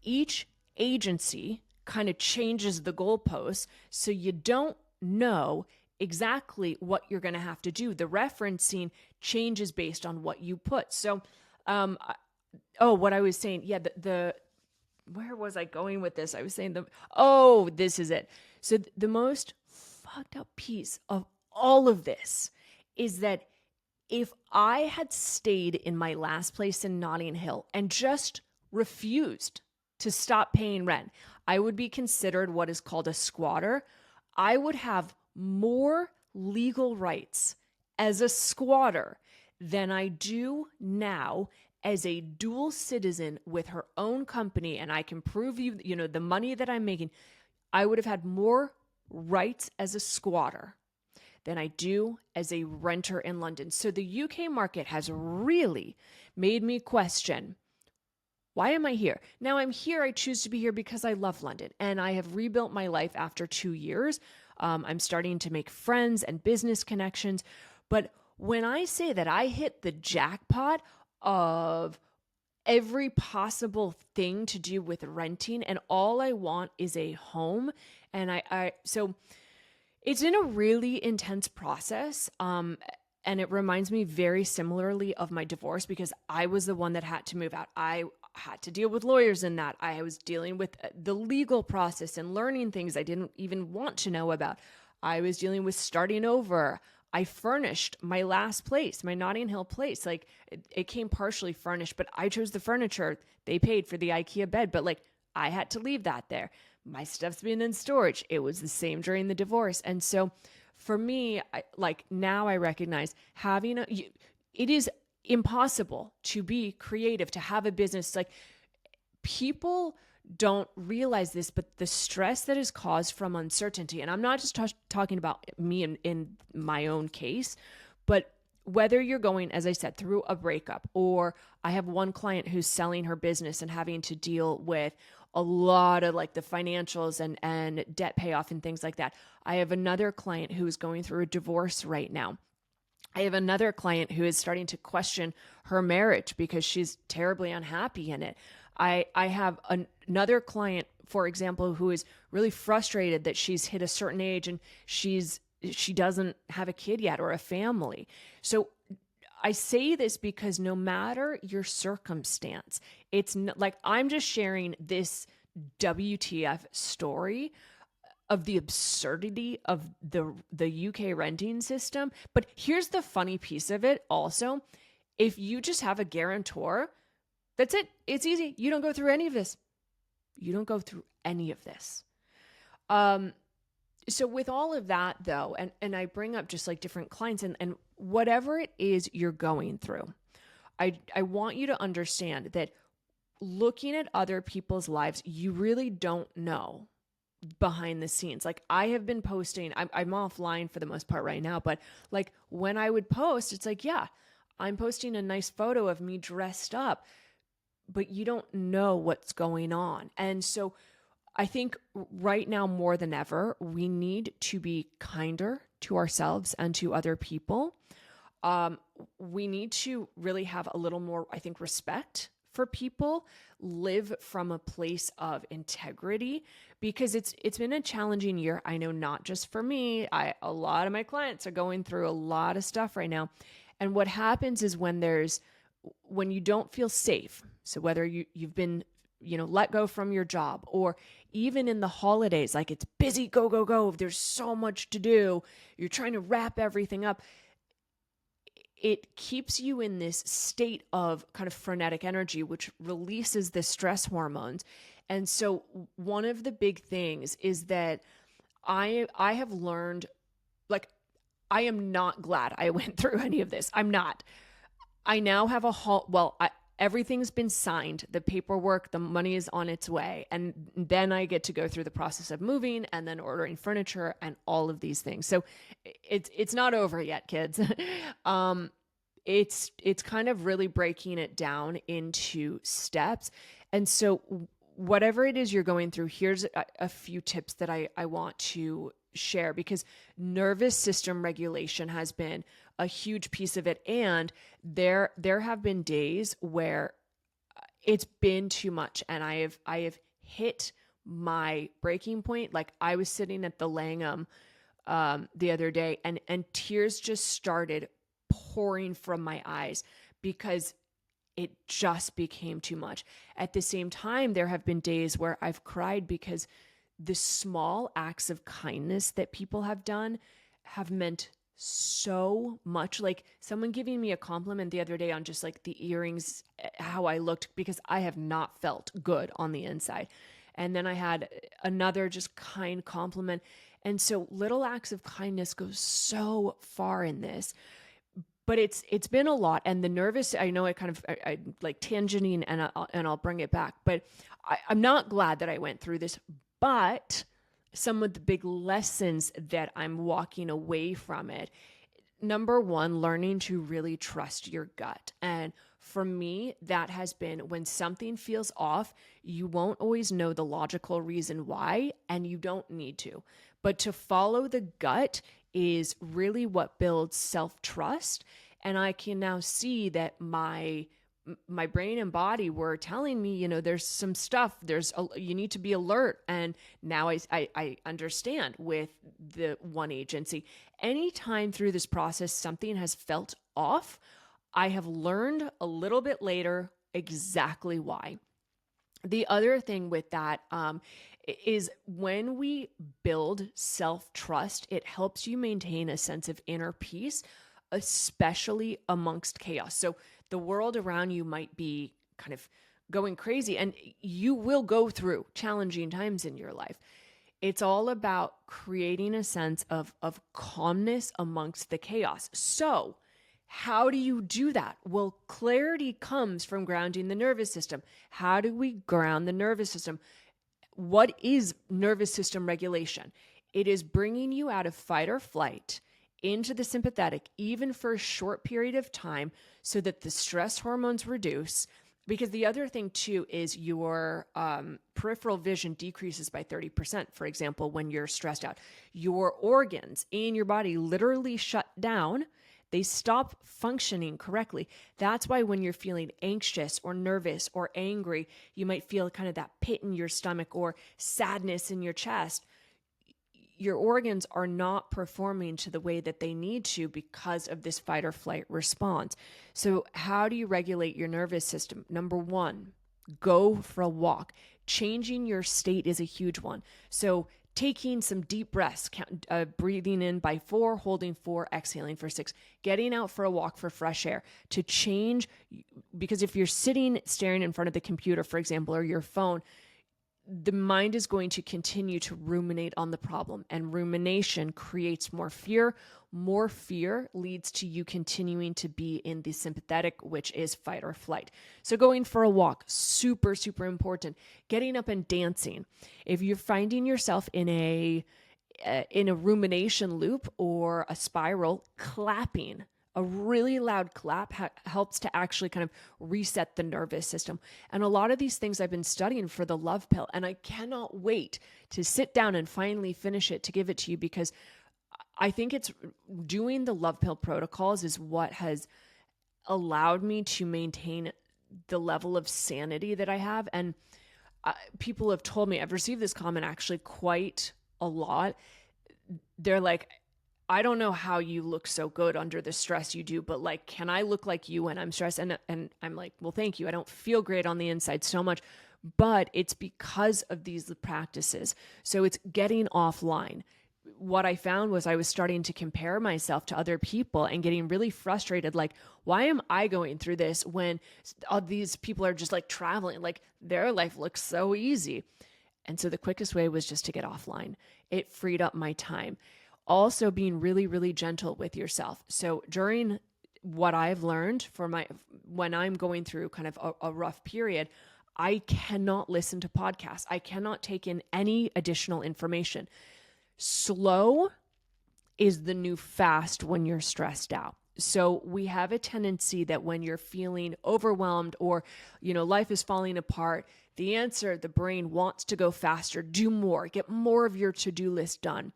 Each agency kind of changes the goalposts. So you don't know exactly what you're going to have to do. The referencing changes based on what you put. So, what I was saying, yeah, where was I going with this? I was saying this is it. So the most fucked up piece of all of this is that if I had stayed in my last place in Notting Hill and just refused to stop paying rent, I would be considered what is called a squatter. I would have more legal rights as a squatter than I do now as a dual citizen with her own company. And I can prove you, the money that I'm making, I would have had more rights as a squatter than I do as a renter in London. So the UK market has really made me question, why am I here? Now I'm here, I choose to be here because I love London and I have rebuilt my life after 2 years. I'm starting to make friends and business connections. But when I say that I hit the jackpot of every possible thing to do with renting and all I want is a home, and so it's in a really intense process. And it reminds me very similarly of my divorce because I was the one that had to move out. I had to deal with lawyers in that. I was dealing with the legal process and learning things I didn't even want to know about. I was dealing with starting over. I furnished my last place, my Notting Hill place. Like it came partially furnished, but I chose the furniture. They paid for the IKEA bed, but like I had to leave that there. My stuff's been in storage. It was the same during the divorce. And so for me, now I recognize it is impossible to be creative, to have a business. Like people don't realize this, but the stress that is caused from uncertainty, and I'm not just talking about me in my own case, but whether you're going, as I said, through a breakup, or I have one client who's selling her business and having to deal with a lot of like the financials and debt payoff and things like that. I have another client who is going through a divorce right now. I have another client who is starting to question her marriage because she's terribly unhappy in it. I have another client, for example, who is really frustrated that she's hit a certain age and she doesn't have a kid yet or a family. So I say this because no matter your circumstance, it's not, like I'm just sharing this WTF story of the absurdity of the UK renting system. But here's the funny piece of it also. If you just have a guarantor, that's it. It's easy. You don't go through any of this. You don't go through any of this. So with all of that though, and I bring up just like different clients and whatever it is you're going through, I want you to understand that looking at other people's lives, you really don't know behind the scenes. Like I have been posting, I'm offline for the most part right now, but like when I would post, it's like, yeah, I'm posting a nice photo of me dressed up, but you don't know what's going on. And so I think right now more than ever, we need to be kinder to ourselves and to other people. Um, we need to really have a little more, I think, respect for people, live from a place of integrity, because it's been a challenging year. I know not just for me. A lot of my clients are going through a lot of stuff right now. And what happens is when you don't feel safe, so whether you've been let go from your job, or even in the holidays, like it's busy, go, go, go. There's so much to do. You're trying to wrap everything up. It keeps you in this state of kind of frenetic energy, which releases the stress hormones. And so one of the big things is that I have learned, like, I am not glad I went through any of this. I'm not. I now have everything's been signed, the paperwork, the money is on its way. And then I get to go through the process of moving and then ordering furniture and all of these things. So it's not over yet, kids. It's kind of really breaking it down into steps. And so whatever it is you're going through, here's a few tips that I want to share, because nervous system regulation has been a huge piece of it. And there have been days where it's been too much, and I have hit my breaking point. Like I was sitting at the Langham the other day, and tears just started pouring from my eyes because it just became too much. At the same time, there have been days where I've cried because the small acts of kindness that people have done have meant so much. Like someone giving me a compliment the other day on just like the earrings, how I looked, because I have not felt good on the inside. And then I had another just kind compliment. And so little acts of kindness go so far in this. But it's been a lot. And the nervous, I know I like tangenting, and I'll bring it back. But I'm not glad that I went through this. But some of the big lessons that I'm walking away from it. Number one, learning to really trust your gut. And for me, that has been when something feels off, you won't always know the logical reason why, and you don't need to. But to follow the gut is really what builds self-trust. And I can now see that my brain and body were telling me, there's some stuff, you need to be alert. And now I understand with the one agency. Anytime through this process, something has felt off, I have learned a little bit later exactly why. The other thing with that is when we build self-trust, it helps you maintain a sense of inner peace, especially amongst chaos. So the world around you might be kind of going crazy, and you will go through challenging times in your life. It's all about creating a sense of calmness amongst the chaos. So how do you do that? Well, clarity comes from grounding the nervous system. How do we ground the nervous system? What is nervous system regulation? It is bringing you out of fight or flight into the sympathetic, even for a short period of time, so that the stress hormones reduce. Because the other thing too is your peripheral vision decreases by 30%, for example, when you're stressed out. Your organs in your body literally shut down. They stop functioning correctly. That's why when you're feeling anxious or nervous or angry, you might feel kind of that pit in your stomach or sadness in your chest. Your organs are not performing to the way that they need to because of this fight or flight response. So how do you regulate your nervous system? Number one, go for a walk. Changing your state is a huge one. So taking some deep breaths, breathing in by 4, holding 4, exhaling for 6, getting out for a walk for fresh air to change. Because if you're sitting, staring in front of the computer, for example, or your phone, the mind is going to continue to ruminate on the problem, and rumination creates more fear. More fear leads to you continuing to be in the sympathetic, which is fight or flight. So going for a walk, super, super important. Getting up and dancing. If you're finding yourself in a rumination loop or a spiral, clapping. A really loud clap helps to actually kind of reset the nervous system. And a lot of these things I've been studying for the love pill, and I cannot wait to sit down and finally finish it to give it to you, because I think it's doing the love pill protocols is what has allowed me to maintain the level of sanity that I have. And people have told me, I've received this comment actually quite a lot. They're like, I don't know how you look so good under the stress you do, but like, can I look like you when I'm stressed? And I'm like, well, thank you. I don't feel great on the inside so much, but it's because of these practices. So it's getting offline. What I found was I was starting to compare myself to other people and getting really frustrated. Like, why am I going through this when all these people are just like traveling? Like, their life looks so easy. And so the quickest way was just to get offline. It freed up my time. Also being really, really gentle with yourself. So during what I've learned when I'm going through kind of a rough period, I cannot listen to podcasts. I cannot take in any additional information. Slow is the new fast when you're stressed out. So we have a tendency that when you're feeling overwhelmed or, life is falling apart, the brain wants to go faster, do more, get more of your to-do list done.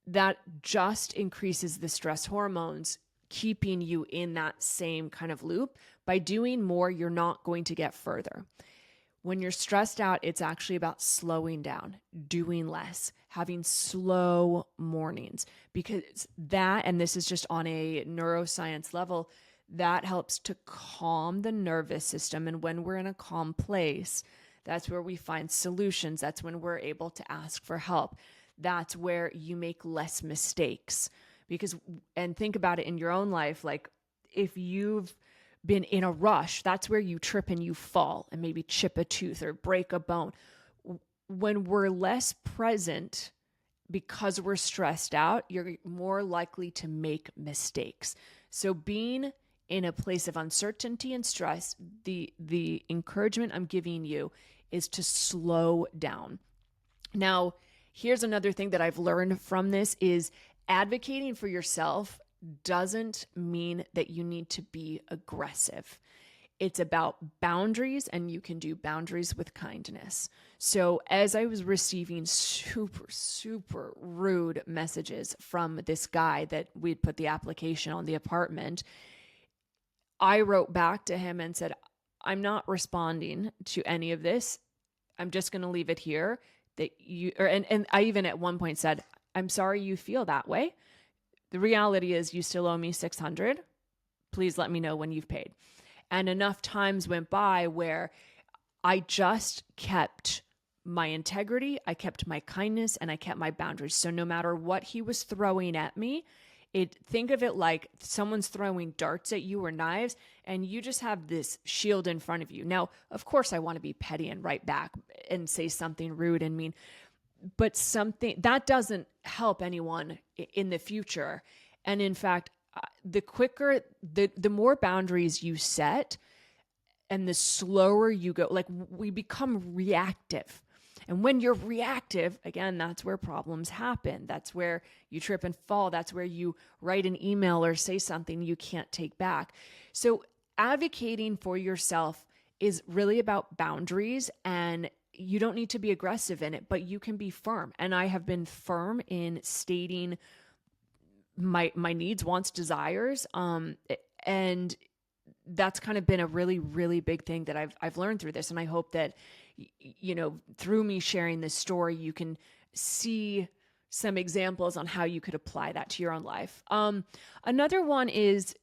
That just increases the stress hormones, keeping you in that same kind of loop. By doing more, you're not going to get further. When you're stressed out, it's actually about slowing down, doing less, having slow mornings, because that, and this is just on a neuroscience level, that helps to calm the nervous system. And when we're in a calm place, that's where we find solutions. That's when we're able to ask for help. That's where you make less mistakes. And think about it in your own life, like if you've been in a rush, that's where you trip and you fall and maybe chip a tooth or break a bone. When we're less present because we're stressed out, you're more likely to make mistakes. So being in a place of uncertainty and stress, the encouragement I'm giving you is to slow down. Now, here's another thing that I've learned from this is advocating for yourself doesn't mean that you need to be aggressive. It's about boundaries, and you can do boundaries with kindness. So as I was receiving super, super rude messages from this guy that we'd put the application on the apartment, I wrote back to him and said, I'm not responding to any of this. I'm just going to leave it here. And I even at one point said, I'm sorry you feel that way. The reality is you still owe me $600. Please let me know when you've paid. And enough times went by where I just kept my integrity, I kept my kindness, and I kept my boundaries. So no matter what he was throwing at me, think of it like someone's throwing darts at you or knives, and you just have this shield in front of you. Now, of course, I want to be petty and write back and say something rude and mean, but something that doesn't help anyone in the future. And in fact, the more boundaries you set and the slower you go, like we become reactive. And when you're reactive, again, that's where problems happen. That's where you trip and fall. That's where you write an email or say something you can't take back. So advocating for yourself is really about boundaries, and you don't need to be aggressive in it, but you can be firm. And I have been firm in stating my needs, wants, desires. And that's kind of been a really, really big thing that I've learned through this. And I hope that, through me sharing this story, you can see some examples on how you could apply that to your own life. Another one is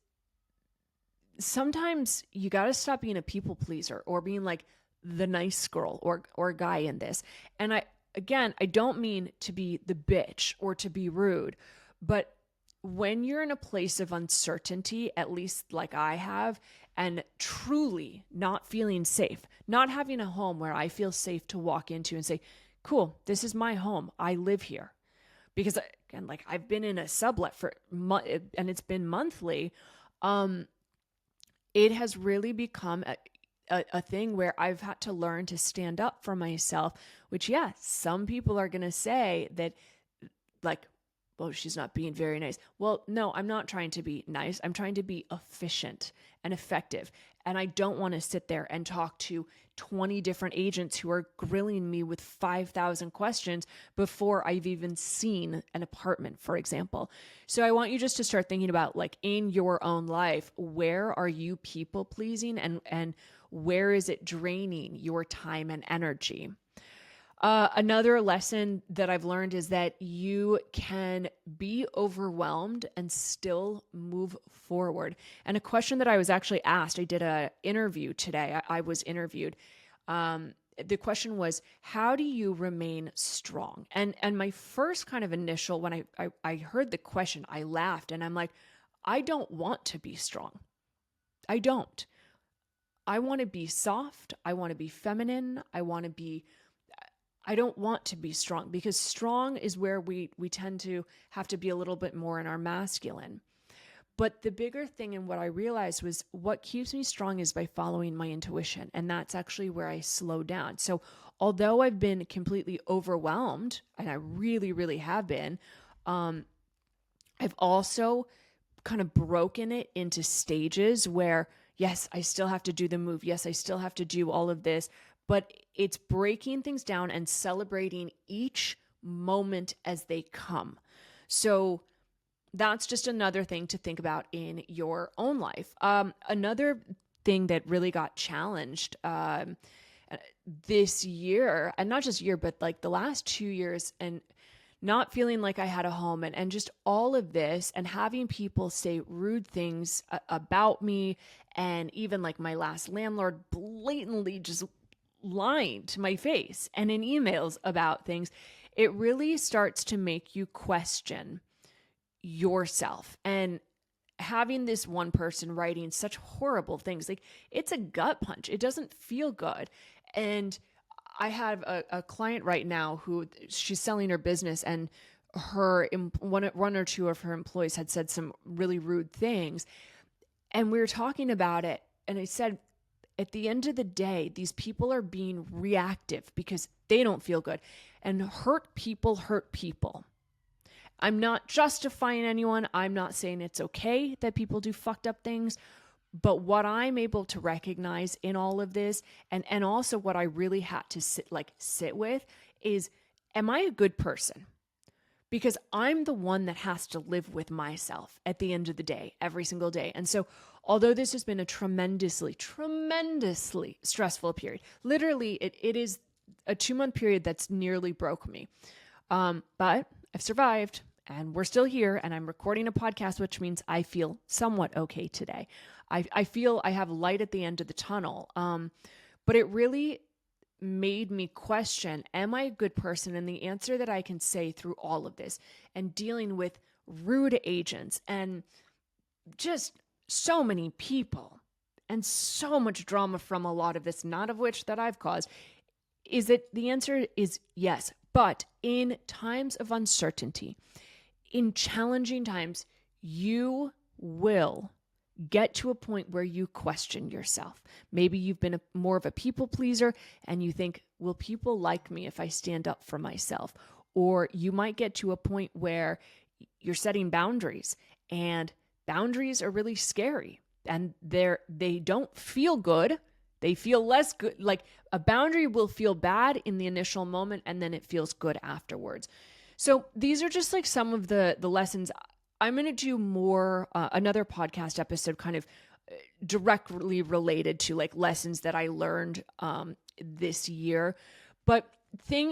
sometimes you got to stop being a people pleaser or being like the nice girl or guy in this. And I don't mean to be the bitch or to be rude, but when you're in a place of uncertainty, at least like I have, and truly not feeling safe, not having a home where I feel safe to walk into and say, cool, this is my home. I live here. Because again, like I've been in a sublet and it's been monthly. It has really become a thing where I've had to learn to stand up for myself, which, yeah, some people are going to say that, like, well, she's not being very nice. Well, no, I'm not trying to be nice. I'm trying to be efficient and effective. And I don't want to sit there and talk to 20 different agents who are grilling me with 5,000 questions before I've even seen an apartment, for example. So I want you just to start thinking about, like, in your own life, where are you people pleasing and where is it draining your time and energy? Another lesson that I've learned is that you can be overwhelmed and still move forward. And a question that I was actually asked, I did an interview today. I was interviewed. The question was, how do you remain strong? And my first kind of initial, when I heard the question, I laughed and I'm like, I don't want to be strong. I don't. I want to be soft. I want to be feminine. I don't want to be strong, because strong is where we tend to have to be a little bit more in our masculine. But the bigger thing, and what I realized, was what keeps me strong is by following my intuition. And that's actually where I slow down. So although I've been completely overwhelmed, and I really, really have been, I've also kind of broken it into stages where, yes, I still have to do the move. Yes, I still have to do all of this. But it's breaking things down and celebrating each moment as they come. So that's just another thing to think about in your own life. Another thing that really got challenged this year, and not just year, but like the last 2 years, and not feeling like I had a home, and just all of this, and having people say rude things about me, and even like my last landlord blatantly just lying to my face and in emails about things, it really starts to make you question yourself. And having this one person writing such horrible things, like, it's a gut punch. It doesn't feel good. And I have a client right now who, she's selling her business, and one or two of her employees had said some really rude things. And we were talking about it, and I said, at the end of the day, these people are being reactive because they don't feel good. And hurt people hurt people. I'm not justifying anyone. I'm not saying it's okay that people do fucked up things. But what I'm able to recognize in all of this, and also what I really had to sit with, is, am I a good person? Because I'm the one that has to live with myself at the end of the day, every single day. And so although this has been a tremendously stressful period, literally it is a 2-month period that's nearly broke me. But I've survived, and we're still here, and I'm recording a podcast, which means I feel somewhat okay today. I feel I have light at the end of the tunnel. But it really made me question, am I a good person? And the answer that I can say through all of this, and dealing with rude agents and just so many people and so much drama from a lot of this, not of which that I've caused, is that the answer is yes. But in times of uncertainty, in challenging times, you will get to a point where you question yourself. Maybe you've been more of a people pleaser, and you think, will people like me if I stand up for myself? Or you might get to a point where you're setting boundaries, and boundaries are really scary, and they don't feel good. They feel less good. Like, a boundary will feel bad in the initial moment, and then it feels good afterwards. So these are just like some of the lessons. I'm going to do more, another podcast episode kind of directly related to like lessons that I learned this year. But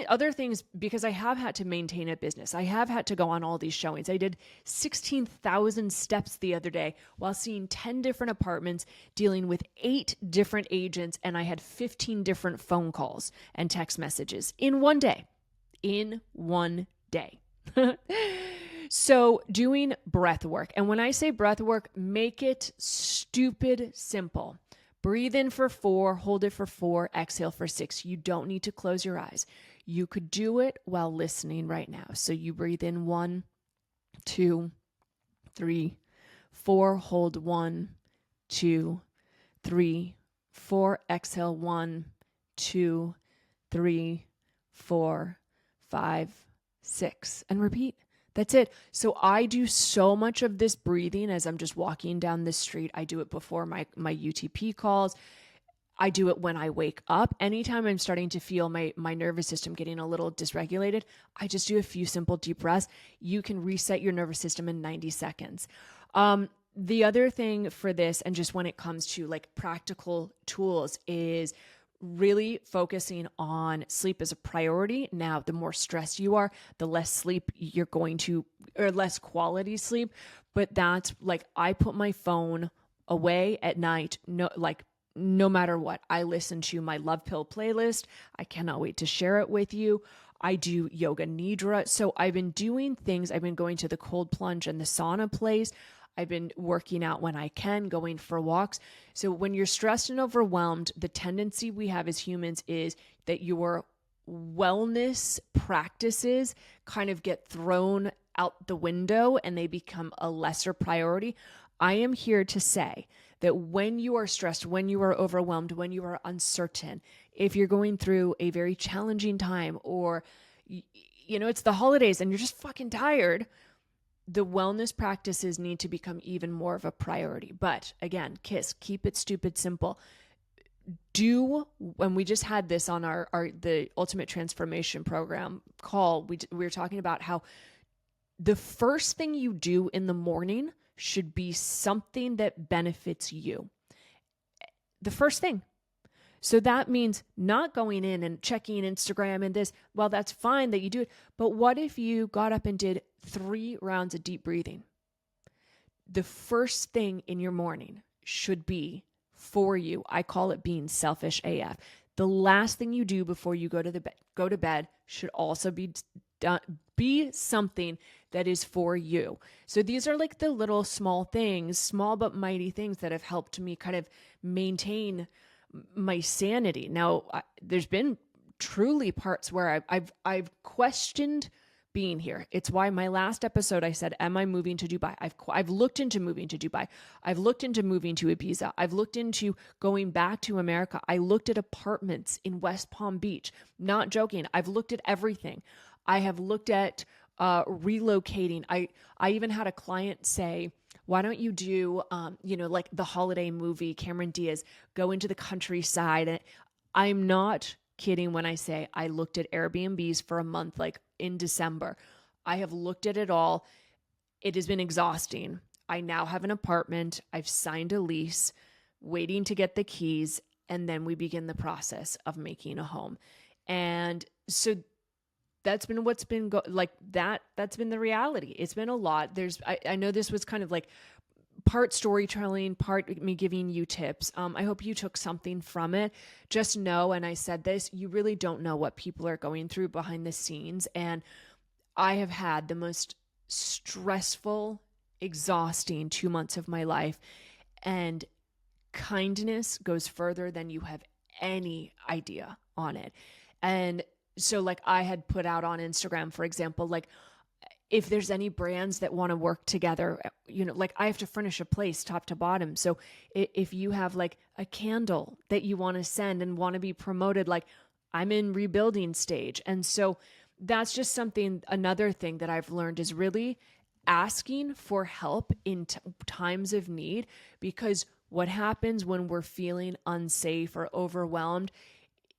other things, because I have had to maintain a business. I have had to go on all these showings. I did 16,000 steps the other day while seeing 10 different apartments, dealing with 8 different agents, and I had 15 different phone calls and text messages in one day. In one day. So doing breath work. And when I say breath work, make it stupid simple. Breathe in for 4, hold it for 4, exhale for 6. You don't need to close your eyes. You could do it while listening right now. So you breathe in 1, 2, 3, 4, hold 1, 2, 3, 4, exhale 1, 2, 3, 4, 5, 6, and repeat. That's it. So I do so much of this breathing as I'm just walking down the street. I do it before my UTP calls. I do it when I wake up. Anytime I'm starting to feel my nervous system getting a little dysregulated, I just do a few simple deep breaths. You can reset your nervous system in 90 seconds. The other thing for this, and just when it comes to like practical tools, is really focusing on sleep as a priority. Now, the more stressed you are, the less sleep you're going to, or less quality sleep. But that's like, I put my phone away at night. No matter what, I listen to my Love Pill playlist. I cannot wait to share it with you. I do yoga nidra. So I've been doing things. I've been going to the cold plunge and the sauna place. I've been working out when I can, going for walks. So when you're stressed and overwhelmed, the tendency we have as humans is that your wellness practices kind of get thrown out the window and they become a lesser priority. I am here to say that when you are stressed, when you are overwhelmed, when you are uncertain, if you're going through a very challenging time, or, it's the holidays and you're just fucking tired, the wellness practices need to become even more of a priority. But again, keep it stupid simple. When we just had this on the Ultimate Transformation Program call, we were talking about how the first thing you do in the morning should be something that benefits you. The first thing. So that means not going in and checking Instagram and this. Well, that's fine that you do it. But what if you got up and did 3 rounds of deep breathing? The first thing in your morning should be for you. I call it being selfish AF. The last thing you do before you go to bed should also be something that is for you. So these are like the little small things, small but mighty things that have helped me kind of maintain my sanity. Now, there's been truly parts where I've questioned being here. It's why my last episode I said, am I moving to Dubai? I've looked into moving to Dubai. I've looked into moving to Ibiza. I've looked into going back to America. I looked at apartments in West Palm Beach. Not joking. I've looked at everything. I have looked at relocating. I even had a client say, why don't you do, like the holiday movie, Cameron Diaz, go into the countryside? And I'm not kidding when I say I looked at Airbnbs for a month, like in December. I have looked at it all. It has been exhausting. I now have an apartment. I've signed a lease, waiting to get the keys, and then we begin the process of making a home. And so that's been what's been that's been the reality. It's been a lot. I know this was kind of like part storytelling, part me giving you tips. I hope you took something from it. Just know, and I said this, you really don't know what people are going through behind the scenes. And I have had the most stressful, exhausting 2 months of my life. And kindness goes further than you have any idea on it. And so like I had put out on Instagram, for example, like if there's any brands that want to work together, like I have to furnish a place top to bottom. So if you have like a candle that you want to send and want to be promoted, like I'm in rebuilding stage. And so that's just another thing that I've learned is really asking for help in times of need, because what happens when we're feeling unsafe or overwhelmed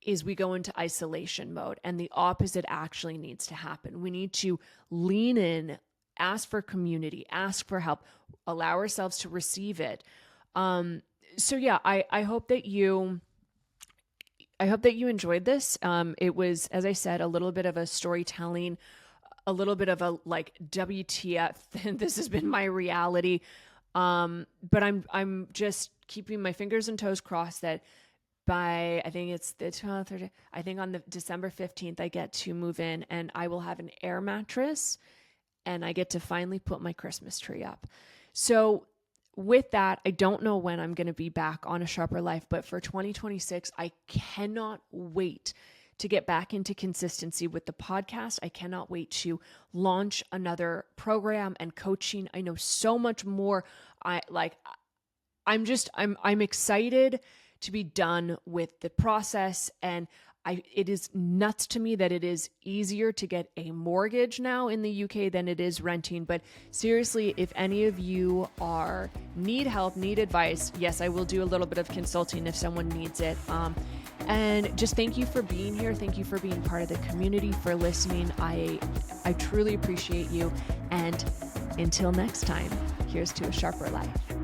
is we go into isolation mode, and the opposite actually needs to happen. We need to lean in, ask for community, ask for help, allow ourselves to receive it. So yeah, I hope that you enjoyed this. It was, as I said, a little bit of a storytelling, a little bit of a like WTF. This has been my reality. But I'm just keeping my fingers and toes crossed that by, I think it's the 12th, I think on the December 15th, I get to move in and I will have an air mattress and I get to finally put my Christmas tree up. So with that, I don't know when I'm going to be back on A Sharper Life, but for 2026, I cannot wait to get back into consistency with the podcast. I cannot wait to launch another program and coaching. I know so much more. I'm excited to be done with the process, and it is nuts to me that it is easier to get a mortgage now in the UK than it is renting. But seriously, if any of you need help, need advice, yes, I will do a little bit of consulting if someone needs it. And just thank you for being here. Thank you for being part of the community, for listening. I truly appreciate you. And until next time, here's to a sharper life.